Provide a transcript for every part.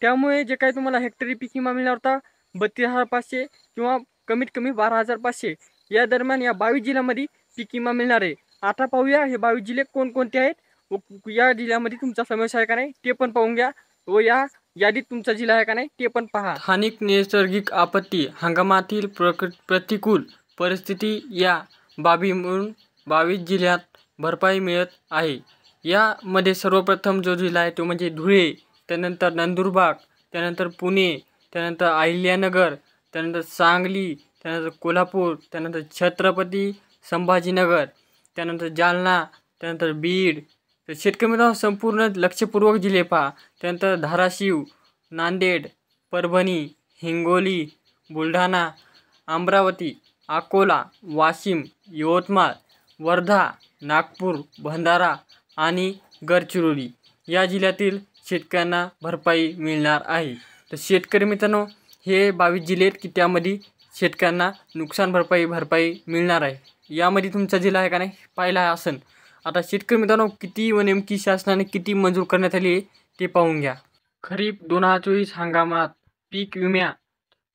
त्यामुळे जे काही तुम्हाला हेक्टरी पीक विमा मिळणार होता 32,500 किंवा कमीत कमी 12,500 या दरम्यान या 22 जिल्ह्यामध्ये पीक विमा मिळणार आहे। आता पाहूया हे 22 जिल्हे कोणकोणते आहेत व या जिल्ह्यामध्ये तुमचा समावेश आहे का नाही ते पण पाहून घ्या व या यादीत तुमचा जिल्हा आहे का नाही ते पण पहा। स्थानिक नैसर्गिक आपत्ती हंगामातील प्रतिकूल परिस्थिती या बाबी म्हणून 22 जिल्ह्यात भरपाई मिळत आहे। यामध्ये सर्वप्रथम जो जिल्हा आहे तो म्हणजे धुळे, त्यानंतर नंदुरबार, त्यानंतर पुणे, त्यानंतर अहिल्यानगर, त्यानंतर सांगली, त्यानंतर कोल्हापूर, त्यानंतर छत्रपती संभाजीनगर, त्यानंतर जालना, त्यानंतर बीड। तर शेतकरी मित्रांनो संपूर्ण लक्षपूर्वक जिल्हे पहा। त्यानंतर धाराशिव, नांदेड, परभणी, हिंगोली, बुलढाणा, अमरावती, अकोला, वाशिम, यवतमाळ, वर्धा, नागपूर, भंडारा आणि गडचिरोली या जिल्ह्यातील शेतकऱ्यांना भरपाई मिळणार आहे। तर शेतकरी मित्रांनो हे 22 जिल्हे आहेत की त्यामध्ये शेतकऱ्यांना नुकसान भरपाई मिळणार आहे। यामध्ये तुमचा जिल्हा आहे का नाही पाहिला असेल। आता शेतकरी मित्रांनो किती व नेमकी शासनाने किती मंजूर करण्यात आली आहे ते पाहून घ्या। खरीप 2024 हंगामात पीक विम्या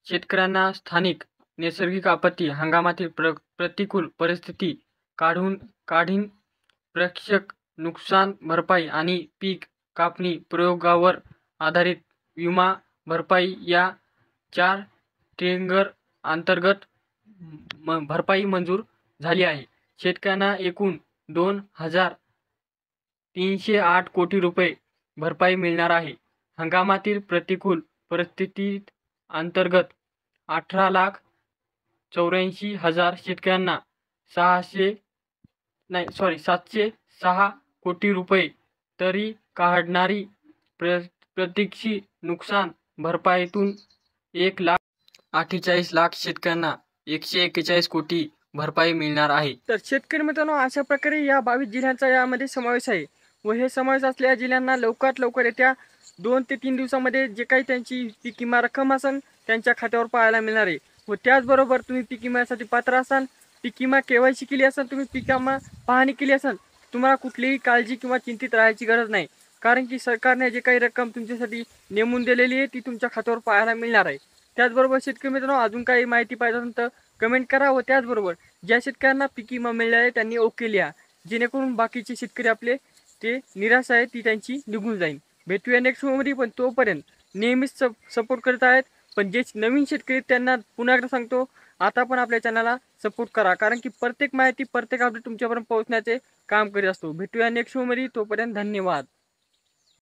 शेतकऱ्यांना स्थानिक नैसर्गिक आपत्ती हंगामातील प्रतिकूल परिस्थिती काढीन प्रेक्षक नुकसान भरपाई आणि पीक कापणी प्रयोगावर आधारित विमा भरपाई या 4 ट्रिगर अंतर्गत भरपाई मंजूर झाली आहे। शेतकऱ्यांना एकूण 2,308 कोटी रुपये भरपाई मिळणार आहे। हंगामातील प्रतिकूल परिस्थितीत अंतर्गत 18,84,000 शेतकऱ्यांना 706 कोटी रुपये तरी काढणारी प्रत्यक्षी नुकसान भरपाईतून 1,48,00,000 शेतकऱ्यांना 141 कोटी भरपाई मिळणार आहे। तर शेतकरी मित्रांनो अशा प्रकारे या 22 जिल्ह्यांचा यामध्ये समावेश आहे व हे समावेश असलेल्या जिल्ह्यांना लवकरात लवकर येत्या 2 ते 3 दिवसामध्ये जे काही त्यांची पीक विमा रक्कम असेल त्यांच्या खात्यावर पाहायला मिळणार आहे। व त्याचबरोबर तुम्ही पीक विम्यासाठी पात्र असाल, पीक विमा KYC केली असेल, तुम्ही पीक विमा पाहणी केली असेल, तुम्हाला कुठलीही काळजी किंवा चिंतित राहायची गरज नाही। कारण की सरकारने जे काही रक्कम तुमच्यासाठी नेमून दिलेली आहे ती तुमच्या खात्यावर पाहायला मिळणार आहे। त्याचबरोबर शेतकरी मित्रांनो अजून काही माहिती पाहिजे असेल तर कमेंट करा व त्याचबरोबर ज्या शेतकऱ्यांना पीक विमा मिळाला आहे त्यांनी ओके लिहा, जेणेकरून बाकीचे शेतकरी आपले ते निराश आहे ती त्यांची निघून जाईल। भेटूया नेक्स्ट व्हिडिओमध्ये, पण तोपर्यंत नेहमीच सपोर्ट करत आहेत पण जे नवीन शेतकरी त्यांना पुन्हा एकदा सांगतो आता पण आपल्या चॅनलला सपोर्ट करा, कारण की प्रत्येक माहिती प्रत्येक अपडेट तुमच्यापर्यंत पोहोचण्याचे काम करीत असतो। भेटूया नेक्स्ट व्हिडिओमध्ये, तोपर्यंत धन्यवाद।